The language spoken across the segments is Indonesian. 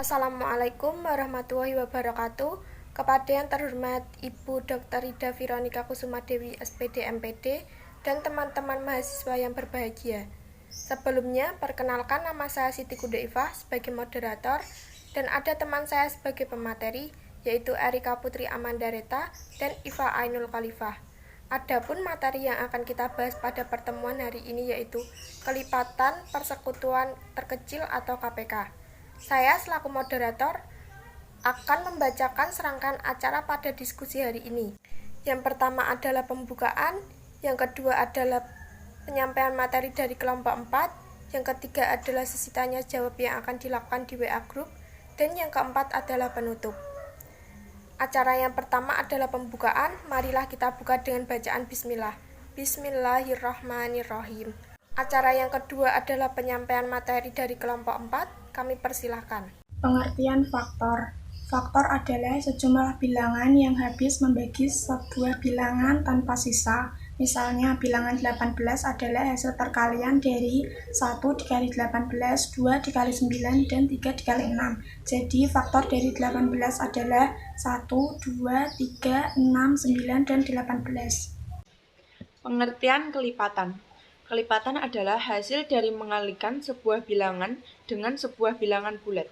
Assalamualaikum warahmatullahi wabarakatuh. Kepada yang terhormat Ibu Dr. Ida Veronica Kusumadewi SPD MPD dan teman-teman mahasiswa yang berbahagia. Sebelumnya, perkenalkan nama saya Siti Kude Ifah sebagai moderator dan ada teman saya sebagai pemateri, yaitu Erika Putri Amandareta dan Iva Ainul Khalifah. Adapun materi yang akan kita bahas pada pertemuan hari ini yaitu kelipatan persekutuan terkecil atau KPK. Saya selaku moderator akan membacakan serangkaian acara pada diskusi hari ini. Yang pertama adalah pembukaan, yang kedua adalah penyampaian materi dari kelompok 4, yang ketiga adalah sesi tanya jawab yang akan dilakukan di WA Group, dan yang keempat adalah penutup. Acara yang pertama adalah pembukaan. Marilah kita buka dengan bacaan bismillah. Bismillahirrahmanirrahim. Acara yang kedua adalah penyampaian materi dari kelompok 4. Kami persilahkan. Pengertian faktor. Faktor adalah sejumlah bilangan yang habis membagi sebuah bilangan tanpa sisa. Misalnya, bilangan 18 adalah hasil perkalian dari 1 dikali 18, 2 dikali 9, dan 3 dikali 6. Jadi, faktor dari 18 adalah 1, 2, 3, 6, 9, dan 18. Pengertian kelipatan. Kelipatan adalah hasil dari mengalikan sebuah bilangan dengan sebuah bilangan bulat.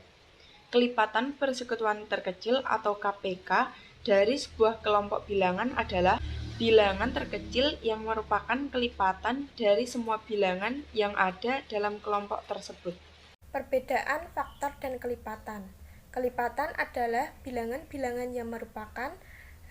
Kelipatan persekutuan terkecil atau KPK dari sebuah kelompok bilangan adalah bilangan terkecil yang merupakan kelipatan dari semua bilangan yang ada dalam kelompok tersebut. Perbedaan faktor dan kelipatan. Kelipatan adalah bilangan-bilangan yang merupakan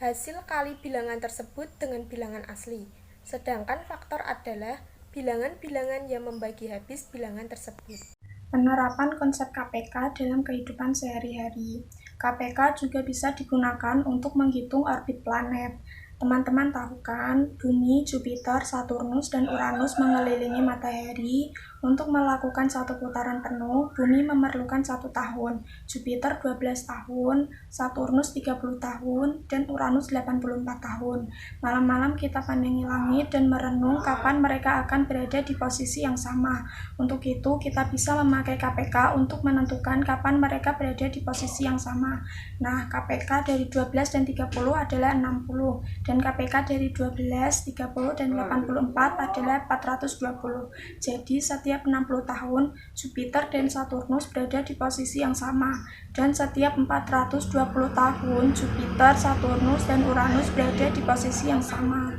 hasil kali bilangan tersebut dengan bilangan asli. Sedangkan faktor adalah bilangan-bilangan yang membagi habis bilangan tersebut. Penerapan konsep KPK dalam kehidupan sehari-hari. KPK juga bisa digunakan untuk menghitung orbit planet. Teman-teman tahu kan, Bumi, Jupiter, Saturnus, dan Uranus mengelilingi matahari. Untuk melakukan satu putaran penuh, Bumi memerlukan 1 tahun, Jupiter 12 tahun, Saturnus 30 tahun, dan Uranus 84 tahun. Malam-malam kita pandangi langit dan merenung kapan mereka akan berada di posisi yang sama. Untuk itu, kita bisa memakai KPK untuk menentukan kapan mereka berada di posisi yang sama. Nah, KPK dari 12 dan 30 adalah 60, dan KPK dari 12, 30, dan 84 adalah 420. Jadi, setiap 60 tahun, Jupiter dan Saturnus berada di posisi yang sama, dan setiap 420 tahun, Jupiter, Saturnus, dan Uranus berada di posisi yang sama.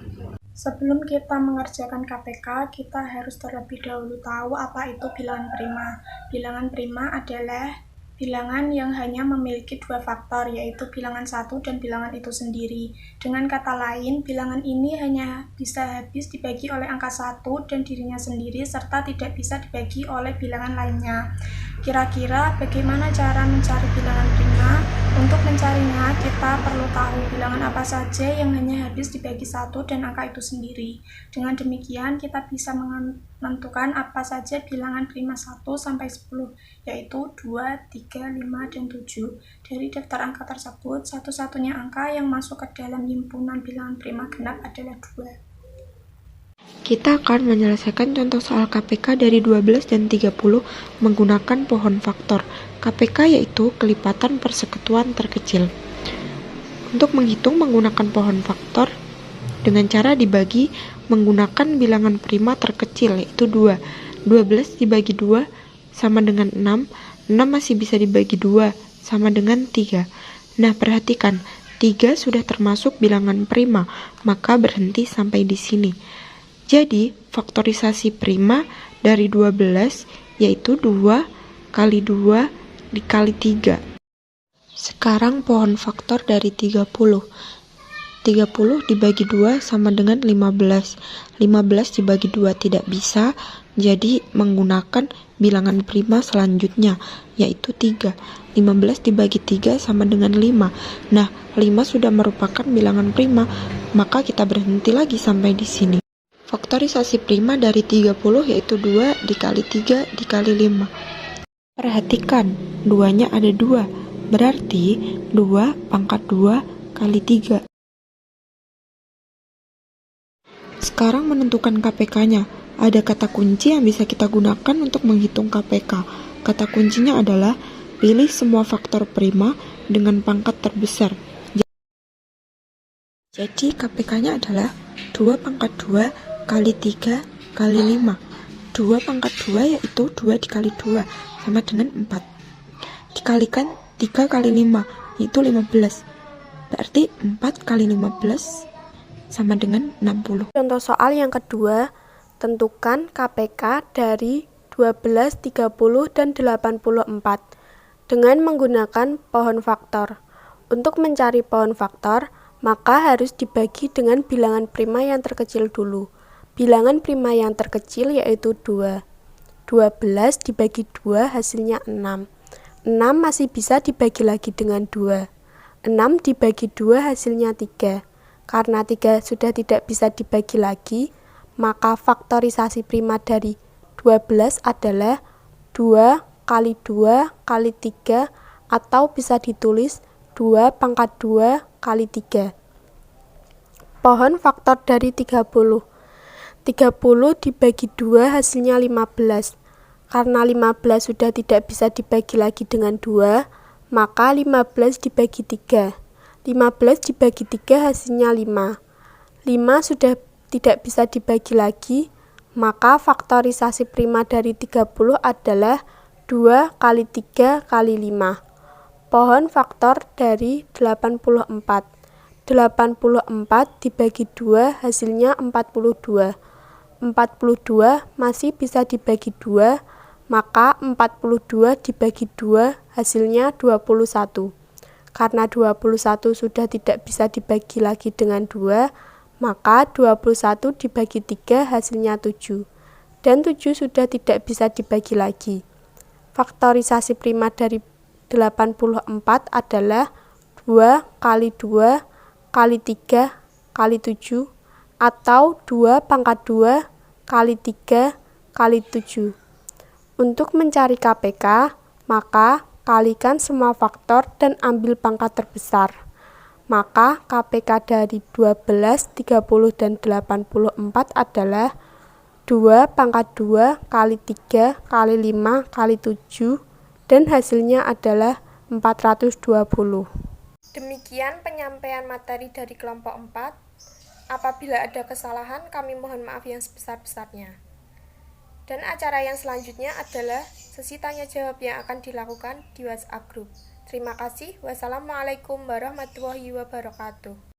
Sebelum kita mengerjakan KPK, kita harus terlebih dahulu tahu apa itu bilangan prima. Bilangan prima adalah bilangan yang hanya memiliki 2 faktor, yaitu bilangan 1 dan bilangan itu sendiri. Dengan kata lain, bilangan ini hanya bisa habis dibagi oleh angka 1 dan dirinya sendiri, serta tidak bisa dibagi oleh bilangan lainnya. Kira-kira bagaimana cara mencari bilangan prima? Untuk mencarinya, kita perlu tahu bilangan apa saja yang hanya habis dibagi 1 dan angka itu sendiri. Dengan demikian, kita bisa menentukan apa saja bilangan prima 1 sampai 10, yaitu 2, 3, 5, dan 7. Dari daftar angka tersebut, satu-satunya angka yang masuk ke dalam himpunan bilangan prima genap adalah 2. Kita akan menyelesaikan contoh soal KPK dari 12 dan 30 menggunakan pohon faktor. KPK yaitu kelipatan persekutuan terkecil. Untuk menghitung menggunakan pohon faktor dengan cara dibagi menggunakan bilangan prima terkecil yaitu 2. 12 dibagi 2 sama dengan 6. 6 masih bisa dibagi 2 sama dengan 3. Nah, perhatikan, 3 sudah termasuk bilangan prima, maka berhenti sampai di sini. Jadi, faktorisasi prima dari 12 yaitu 2 kali 2 dikali 3. Sekarang pohon faktor dari 30. 30 dibagi 2 sama dengan 15. 15 dibagi 2 tidak bisa, jadi menggunakan bilangan prima selanjutnya, yaitu 3. 15 dibagi 3 sama dengan 5. Nah, 5 sudah merupakan bilangan prima, maka kita berhenti lagi sampai di sini. Faktorisasi prima dari 30 yaitu 2 dikali 3 dikali 5. Perhatikan, 2-nya ada 2, berarti 2 pangkat 2 kali 3. Sekarang menentukan KPK-nya. Ada kata kunci yang bisa kita gunakan untuk menghitung KPK. Kata kuncinya adalah Pilih semua faktor prima dengan pangkat terbesar. Jadi KPK-nya adalah 2 pangkat 2 kali 3 kali 5. 2 pangkat 2 yaitu 2 dikali 2 sama dengan 4. Dikalikan 3 kali 5 yaitu 15. Berarti 4 kali 15 sama dengan 60. Contoh soal yang kedua, tentukan KPK dari 12, 30, dan 84 dengan menggunakan pohon faktor. Untuk mencari pohon faktor, maka harus dibagi dengan bilangan prima yang terkecil dulu. Bilangan prima yang terkecil yaitu 2. 12 dibagi 2 hasilnya 6. 6 masih bisa dibagi lagi dengan 2. 6 dibagi 2 hasilnya 3. Karena 3 sudah tidak bisa dibagi lagi, maka faktorisasi prima dari 12 adalah 2 kali 2 kali 3 atau bisa ditulis 2 pangkat 2 kali 3. Pohon faktor dari 30. 30 dibagi 2 hasilnya 15. Karena 15 sudah tidak bisa dibagi lagi dengan 2, maka 15 dibagi 3. 15 dibagi 3 hasilnya 5. 5 sudah tidak bisa dibagi lagi, maka faktorisasi prima dari 30 adalah 2 kali 3 kali 5. Pohon faktor dari 84. 84 dibagi 2 hasilnya 42. 42 masih bisa dibagi 2, maka 42 dibagi 2 hasilnya 21. Karena 21 sudah tidak bisa dibagi lagi dengan 2, maka 21 dibagi 3 hasilnya 7. Dan 7 sudah tidak bisa dibagi lagi. Faktorisasi prima dari 84 adalah 2 kali 2 kali 3 kali 7 atau 2 pangkat 2 kali 3 kali 7. Untuk mencari KPK, maka kalikan semua faktor dan ambil pangkat terbesar. Maka KPK dari 12, 30, dan 84 adalah 2 pangkat 2 kali 3 kali 5 kali 7 dan hasilnya adalah 420. Demikian penyampaian materi dari kelompok 4. Apabila ada kesalahan, kami mohon maaf yang sebesar-besarnya. Dan acara yang selanjutnya adalah sesi tanya jawab yang akan dilakukan di WhatsApp Group. Terima kasih. Wassalamualaikum warahmatullahi wabarakatuh.